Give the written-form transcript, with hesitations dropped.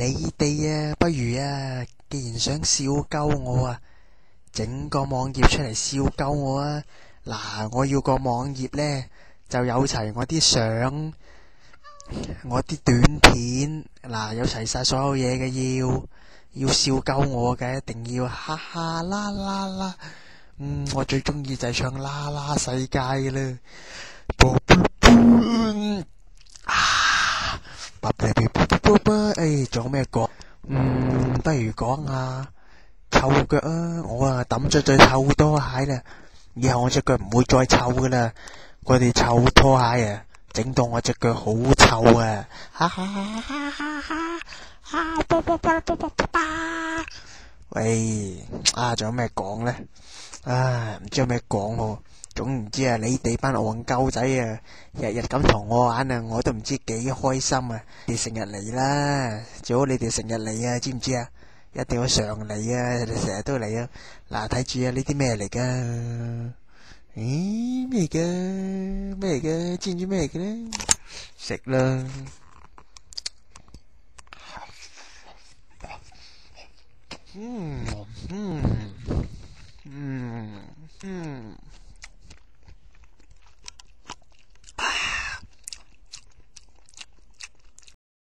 你哋啊，不如啊，既然想笑鳩我啊，整個網頁出嚟笑鳩我啊！嗱，我要個網頁呢，就有齊我啲相，我啲短片，嗱，有齊晒所有嘢嘅，要笑鳩我嘅，一定要哈哈啦啦啦。我最中意就係唱啦啦世界啦。仲有咩講？不如講下臭腳啊！我啊抌咗對臭拖鞋啦，以後我隻腳唔會再臭噶啦。嗰對臭拖鞋啊，整到我隻腳好臭啊！哈哈哈哈哈哈！喂，仲有咩講呢？唔知有咩講好。總唔知啊，你哋班戇鳩仔啊，日日咁同我玩啊，我都唔知幾開心啊！你成日嚟啦，最好你哋成日嚟啊，知唔知啊？一定要常嚟啊，你成日都嚟啊！嗱，睇住啊，呢啲咩嚟噶？咦，咩嚟噶？咩嚟噶？知唔知咩嚟嘅呢？食啦！嗯嗯嗯嗯。